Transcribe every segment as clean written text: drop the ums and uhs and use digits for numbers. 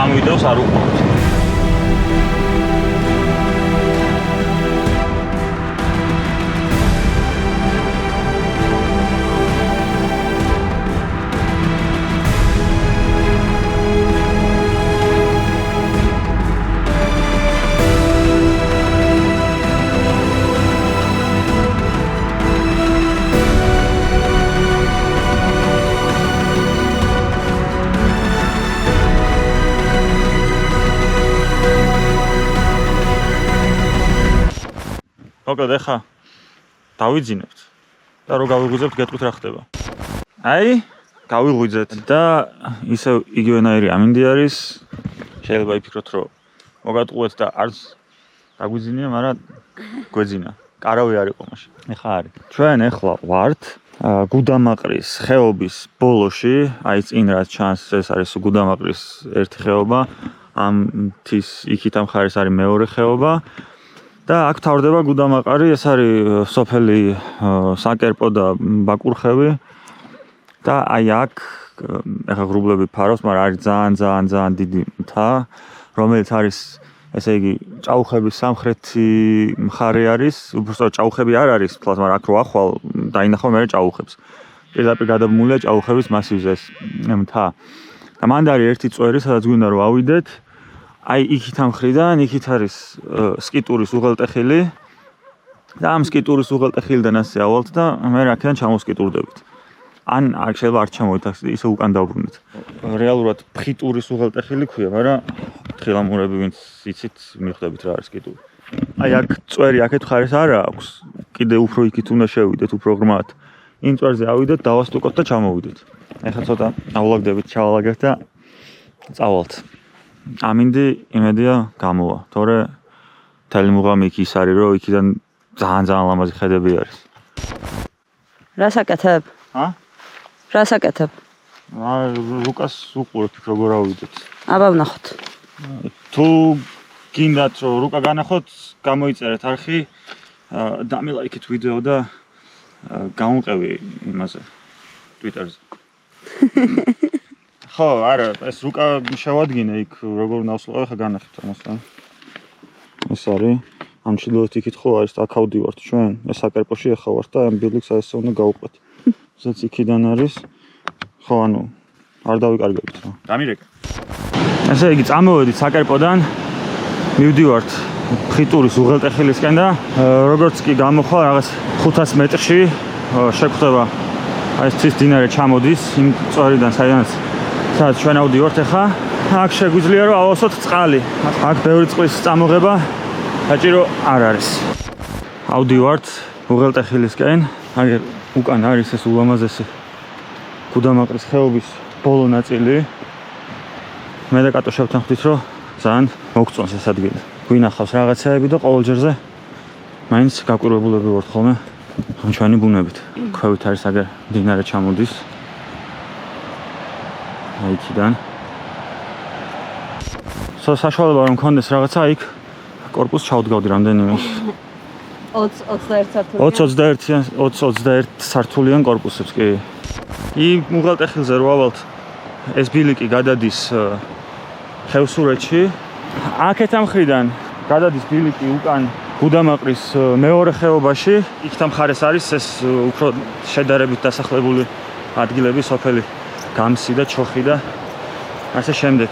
გამოვიდევს არ უყურებთ. მოკლედ ახლა დავიძინებთ და რო გავიღვიძებთ გეტყვით რა ხდება. აი, გავიღვიძეთ და ისევ იგივენაირი ამინდი არის. შეიძლება იფიქროთ რომ მოგატყუეთ და არც დაგვიძინია, მაგრამ გვეძინა. კარავი არ იყო მაშინ. ეხლა არის. ჩვენ ეხლა ვართ გუდამაყრის ხეობის ბოლოში, აი წინ რაც ჩანს ეს არის გუდამაყრის ერთი ხეობა, ამ მთის იქით ამ მხარეს არის მეორე ხეობა. და აქ თავდება გუდამაყარი, ეს არის სოფელი საკერპო და ბაკურხევი და აი აქ ეხლა ღრუბლები ფარავს, მაგრამ არის ძალიან დიდი მთა, რომელიც არის ესე იგი ჭაუხების სამხრეთი მხარე არის, უბრალოდ ჭაუხები არ არის, მაგრამ აქ რო ახვალ დაინახავ მე ჭაუხებს. პირდაპირ გადაბმულია ჭაუხების მასივზე ეს მთა. და მანდ არის ერთი წვერი, სადაც გვინდა რომ ავიდეთ. აი იქით ამ მხრიდან, იქით არის სკიტურის უღელტეხილი და ამ სკიტურის უღელტეხილიდან ასე ავალთ და მე აქედან ჩამოსკიტურდებით. ან აქ შეიძლება არ ჩამოვით, ისე უკან დავბრუნდით. რეალურად ფხიტურის უღელტეხილი ქვია, მაგრამ თხილამურები ვინც იცით, მიხვდებით რა არის სკიტური. აი აქ წვერი აქეთ მხარეს არა აქვს. კიდე უფრო იქით უნდა შევიდეთ, უფრო ღრმად. იმ წვერზე ავიდეთ, დავასტუკოთ და ჩამოვიდეთ. ეხლა ცოტა აულაგდებით, ჩავალაგებთ და წავალთ. ამინდი იმედია გამოვა, თორე მთელი მუღამი იქ ის არის, რომ იქიდან ძალიან ლამაზი ხედები არის. რა საკეთებ? რა საკეთებ? ლუკას უყურებ როგორ ავიდეთ. აბა ვნახოთ. თუ გინდათ რომ რუკა განახოთ, გამოიწერეთ არხი, დამილაიქეთ ვიდეო და გამოვყევი იმაზე Twitter-ზე. ხო, არა, ეს რუკა შევადგინე იქ როგორ ნავსლავ, ხა განახეთ ამასთან. ეს არის ამ ჩრდილოეთ იქით ხო არის აქ ავდივართ ჩვენ, ეს საკერპოში ახლა ვართ და ამ ბილიქს ასე უნდა გავუყვეთ. ზეც იქიდან არის. ხო, ანუ არ დავიკარგებით რა. დამირეკე. ესე იგი წამოვედით საკერპოდან, მივდივართ ფხიტურის უღელტეხილისკენ და როგორც კი გამოხვალ რაღაც 500 მეტრში შეგვხვდება აი ეს ცის დინარე ჩამოდის იმ წვერიდან სადაც ჩვენ ავდივართ ახლა. აქ შეგვიძლია რომ ავასოთ წყალი. აქ ბევრი წყლის წამოღება საჭირო არ არის. ავდივართ უღელტეხილისკენ. აგერ უკან არის ეს ულამაზესი გუდამაყრის ხეობის ბოლო ნაწილი. მე და კატო შევთანხმდით რომ ძალიან მოგწონს ეს ადგილი. გვინახავს რაღაცეები და ყოველ ჯერზე მაინც გაკვირვებულები ვართ ხოლმე ამ ჩვენი ბუნებით. ქვევით არის აგერ დინარე ჩამოდის. აი იქიდან. საშუალება რომ მქონდეს რაღაცა იქ კორპუსს ჩავდგავდი რამდენიმე 20-21 სართულიან კორპუსებს კი. იმ უღელტეხილზე რო ავალთ ეს ბილიკი გადადის ხევსურეთში. აქეთ ამ მხრიდან გადადის ბილიკი უკან გუდამაყრის მეორე ხეობაში. იქ მხარეს არის ეს უფრო შედარებით დასახლებული ადგილები, სოფელი გამსი და ჩოხი და ასე შემდეგ.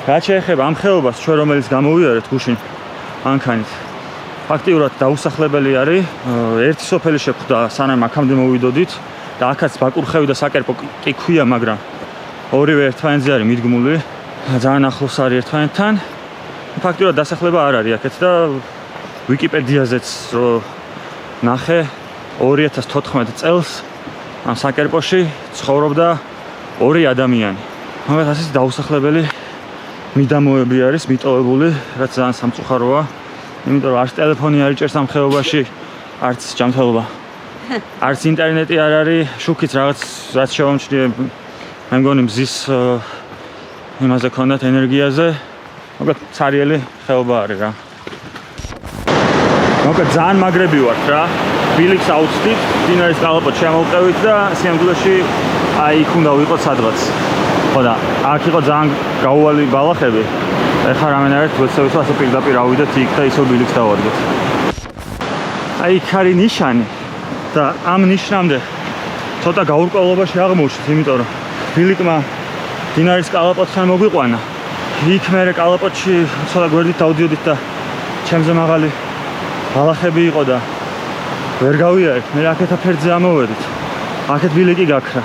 რაც შეეხება ამ ხეობას, ჩვენ რომელიც გამოვიარეთ გუშინ მანქანით, ფაქტიურად დაუსახლებელი არის. ერთი სოფელი შეხვდა სანამ აქამდე მოვიდოდით და აქაც ბაკურხევი და საკერპო კი ქვია, მაგრამ ორივე ერთმანეთზე არის მიდგმული. ძალიან ახლოს არის ერთმანეთთან. ფაქტიურად დასახლება არ არის აქეთ და ვიკიპედიაზეც რო ნახე 2014 წელს ამ საკერპოში ცხოვრობდა 2 ადამიანი. მაგრამ ასე დაუსახლებელი მიდამოები არის მიტოვებული, რაც ძალიან სამწუხაროა. იმიტომ რომ არც ტელეფონი არ იჭერს ამ ხეობაში, არც ჯანმრთელობა. არც ინტერნეტი არ არის, შუქიც რაღაც რაც შევამჩნიე, მე მგონი მზის იმაზე ქონდათ ენერგიაზე. მოკლედ ცარიელი ხეობა არის რა. მოკლედ ძალიან მაგრები ვართ რა. ბილიქს აუცდით, დინარის კალაპოტ შემოვყევით და სიამგლეში აი იქ უნდა ვიყოთ სადღაც. ხო და აქ იყო ძალიან გაუვალი ბალახები. ეხლა რამენერად ვეცდებით ასე პირდაპირ ავიდეთ იქ და ისევ ბილიკს დავადგეთ. აი იქ არის ნიშანი და ამ ნიშნამდე ცოტა გაურკვევლობაში აღმოჩნდით, იმიტომ რომ ბილიკმა დინარის კალაპოტთან მოგვიყვანა. იქ მე კალაპოტში ცოტა გვერდით დავდიოდით და ჩემზე მაღალი ბალახები იყო და ვერ გავიარეთ. მე აქეთა ფერდზე ამოვედით. აქეთ ბილიკი გაქრა.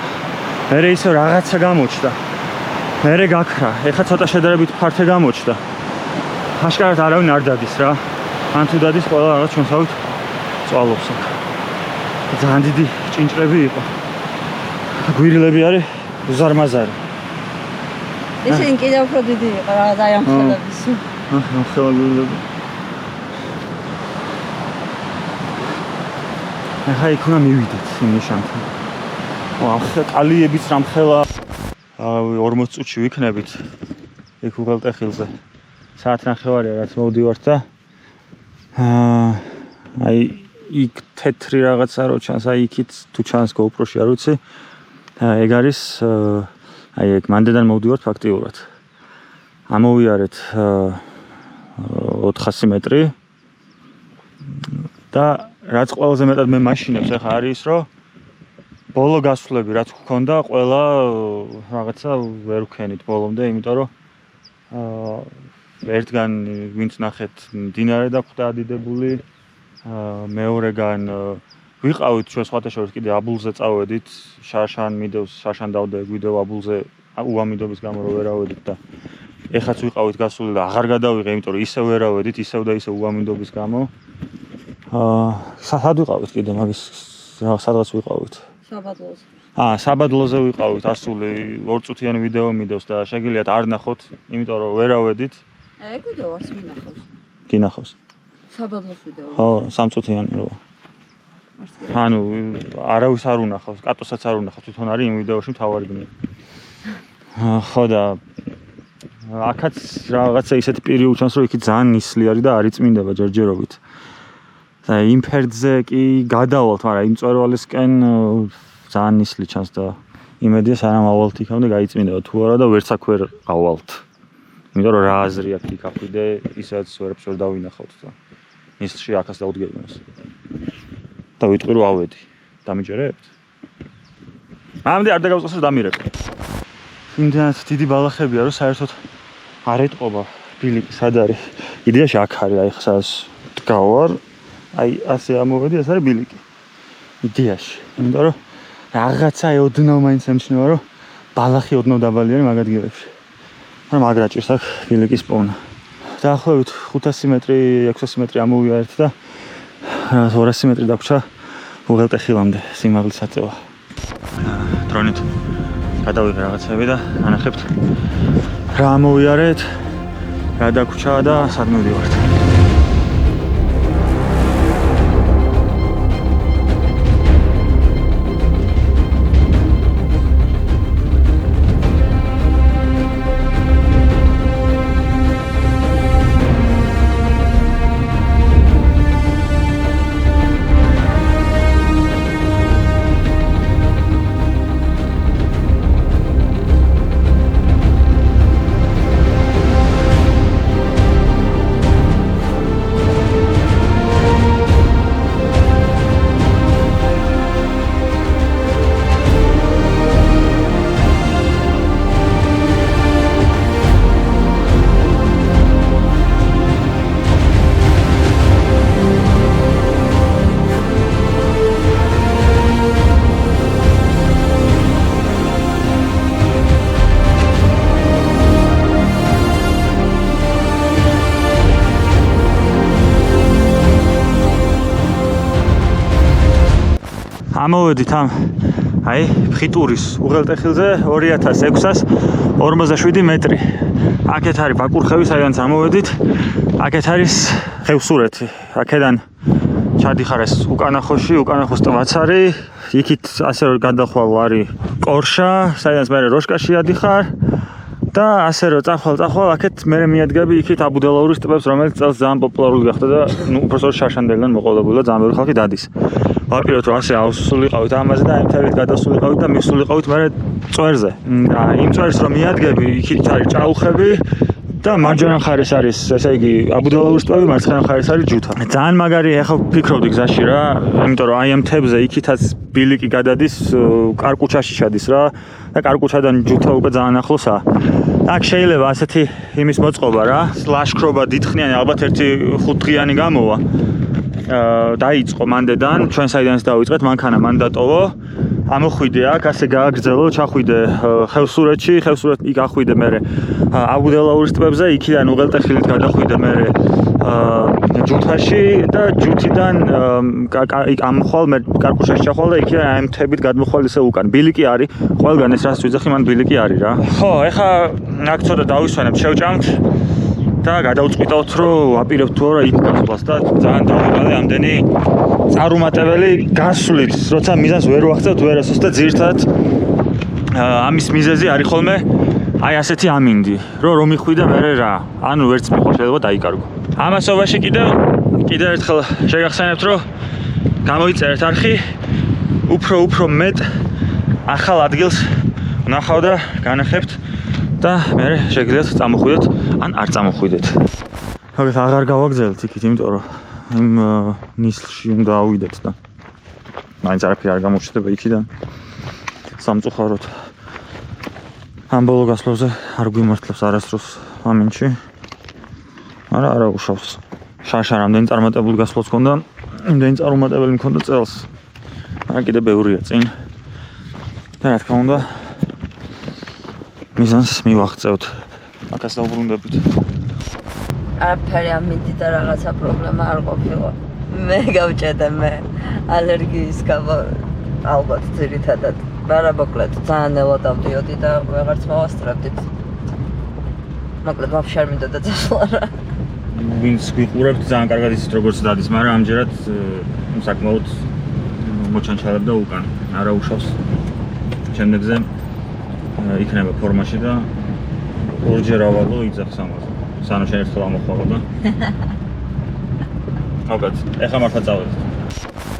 მე ისე რაღაცა გამოჩნდა. მე გაქრა. ეხლა ცოტა შედარებით ფართე გამოჩნდა. აშკარად არავინ არ დადის რა. ან თუ დადის ყველა რაღაც ჩვენსავით წვალობს აქ. ძალიან დიდი ჭინჭრები იყო. გვირილები არის უზარმაზარი. ისინი კიდევ უფრო დიდი იყო რა და ამ ხელების. ამ ხელები. ახლა იქ უნდა მივიდეთ იმ ნიშანთან. ახლა კალიებიც რამხელა 40 წუთში ვიქნებით იქ უღელტეხილზე. საათნახევარია რაც მოვდივართ და აი იქ თეთრი რაღაცა რო ჩანს, აი იქით თუ ჩანს GoPro-ში არ ვიცი. ეგ არის აი ეგ მანდედან მოვდივართ ფაქტიურად. ამოვიარეთ 400 მეტრი და რაც ყველაზე მეტად მე მაშინებს ახლა არის ის რომ ბოლო გასვლები რაც გქონდა ყველა რაღაცა ვერ ვქენით ბოლომდე, იმიტომ რომ ერთგან ვინც ნახეთ მდინარე დახვდა ადიდებული, მეორეგან ვიყავით ჩვენ სხვათა შორის კიდე აბულზე წავედით, შარშან მიდევს, შარშან დავდა გვიდევ აბულზე უამიდობის გამო რომ ვერ ავედით და ეხაც ვიყავით გასული და აღარ გადავიღე, იმიტომ რომ ისევ ვერ ავედით, ისევ და ისევ უამიდობის გამო. სად ვიყავით კიდე მაგის სადღაც ვიყავით? საბადლოზე. საბადლოზე ვიყავით, ასული 2 წუთიანი ვიდეო მიდევს და შეგიძლიათ არ ნახოთ, იმიტომ რომ ვერ ავედით. ეგ ვიდეო არც მინახავს. გინახავს. საბადლოს ვიდეო. ხო, 3 წუთიანი როა. ანუ არავის არ უნახავს, კატოსაც არ უნახავს, თვითონ არის იმ ვიდეოში მთავარი გმირი. ხო და აქაც რაღაცა ისეთი პირი უჩანს, რომ იქი ძალიან ნისლი არის და არ იწმინდება ჯერჯერობით. და იმ ფერდზე კი გადავალთ, მაგრამ იმ წვერვალისკენ ძალიან ნისლი ჩანს და იმედია სანამ ავალთ იქამდე გაიწმინდება თუ არა და ვერც აქ ვერ ავალთ. იმიტომ რომ რა აზრი აქვს იქ ახვიდე, ისაც ვერაფერს ვერ დავინახავთ და ნისლში აქაც დავდგები მას. და ვიტყვი რომ ავედი. დამიჯერებთ? ამდე არ დაგავწყოს რომ დამირეკ. იმდენად დიდი ბალახებია რომ საერთოდ არ ეტყობა ბილიკი სად არის. იდეაში აქ არის, აი ხა დგავარ. აი ასე ამოვედი, ეს არის ბილიკი. იდეაში. იმიტომ რომ რაღაცა ოდნავ მაინც ემჩნევა რომ ბალახი ოდნავ დაბალი არის მაგ ადგილებში. მაგრამ მაგრაჭირს აქ ბილიკის პოვნა. დაახლოებით 500 მეტრი, 600 მეტრი ამოვიარეთ და 200 მეტრი დაგვრჩა უღელტეხილამდე სიმაღლის აწევა. დრონით გადავიღე რაღაცები და ანახებთ რა ამოვიარეთ, რა დაგვრჩა და სად მივდივართ. ამოვედით ამ აი ფხიტურის უღელტეხილზე 2647 მეტრი. აქეთ არის ბაკურხევი, საიდანაც ამოვედით. აქეთ არის ხევსურეთი. აქედან ჩადიხარ ეს უკანახოში, უკანახოს ტბაც არის. იქით ასე რომ გადახვალ არის კორშა, საიდანაც მე როშკაში ადიხარ. და ასე რომ წახვალ აქეთ მე მიადგები იქით აბუდელაურის ტბებს, რომელიც წელს ძალიან პოპულარული გახდა და უბრალოდ შარშანდელიდან მოყოლებული და ძალიან ბევრი ხალხი დადის. ვაპირებთ რომ ასე ავსულიყავით ამაზე და აიმთებით გადასულიყავით და მისულიყავით მე წვერზე. და იმ წვერს რომ მიადგები, იქით არის ჭაუხები და მარჯვენა მხარეს არის, ესე იგი, აბუდელაურის ტბები, მარცხენა მხარეს არის ჯუთა. ძალიან მაგარი ახლა ფიქრობდი გზაში რა, იმიტომ რომ აი ამ თებზე იქითაც ბილიკი გადადის, კარკუჩაში ჩადის რა და კარკუჩადან ჯუთა უკვე ძალიან ახლოსაა. აქ შეიძლება ასეთი იმის მოწყობა რა, ლაშქრობა დიდხნიანი, ალბათ ერთი 5 დღიანი გამოვა. დაიწყო მანდედან, ჩვენ საიდანაც დავიწყეთ, მანქანა მან დატოვო. ამოხვიდე აქ, ასე გააგრძელო, ჩახვიდე ხევსურეთში, ხევსურეთ იქ ახვიდე მე აბუდელაურის ტბებზე, იქიდან უღელტეხილით გადახვიდე მე ჯუთაში და ჯუთიდან იქ ამხვალ მე კარკუშაში ჩახვალ და იქიდან აი მთებით გადმოხვალ ისე უკან. ბილიკი არის, ყველგან ეს რაც ვიძახი, მან ბილიკი არის რა. ხო, ეხა აქ ცოტა დავისვენებთ, შევჭამთ და გადავწყვიტავთ რომ ვაპირებთ თუ არა იქ გასვლას და ძალიან დავიღალე ამდენი წარუმატებელი გასვლით, როცა მიზანს ვერ ვახცევთ ვერასოდეს და ძირთად ამის მიზეზი არის ხოლმე აი ასეთი ამინდი, რომ იხვიდე მე რა, ანუ ვერც მიყვა შეიძლება დაიკარგო. ამასობაში კიდევ ერთხელ შეგახსენებთ რომ გამოიწერეთ არხი, უფრო მეტ ახალ ადგილს ვნახავ და განახებთ და მე შეგიძლიათ წამოხვიდეთ ან არ წამოხვიდეთ. მაგას აღარ გავაგზავნეთ იქით, იმიტომ რომ იმ ნისლში უნდა ავიდეთ და მაინც არაფერი არ გამოჩნდება იქიდან. სამწუხაროდ ამ ბოლო გასვლაზე არ გვიმართლებს არასდროს ამინჩი. არა უშავს. შარშა რამდენი წარმატებული გასვლაც ჰქონდა, იმდენი წარუმატებელი მქონდა წელს. არა კიდე ბევრია წინ. და რა თქმა უნდა მიზანს მივაღწევთ. აქაც დავბრუნდებით. არაფერი ამინდი და რაღაცა პრობლემა არ ყოფილა. მე გავჭედე მე ალერგიის გამო ალბათ ძირითადად. არა მოკლედ ძალიან ნელა დავდიოდი და ვეღარც მოვასწრებდით. მოკლედ ვაფშე არ მინდოდა წასვლა რა. ვინც გიყურებთ ძალიან კარგად იცით როგორც დადის, მაგრამ ამჯერად საკმაოდ მოჩანჩალებდა უკან. არა უშავს. შემდეგზე იქნება ფორმაში და ორჯერ ავალო იძახს ამაზე. სანამ შენ ერთხელ ამოხვალო და. აბათ, ეხლა მართლა წავედით.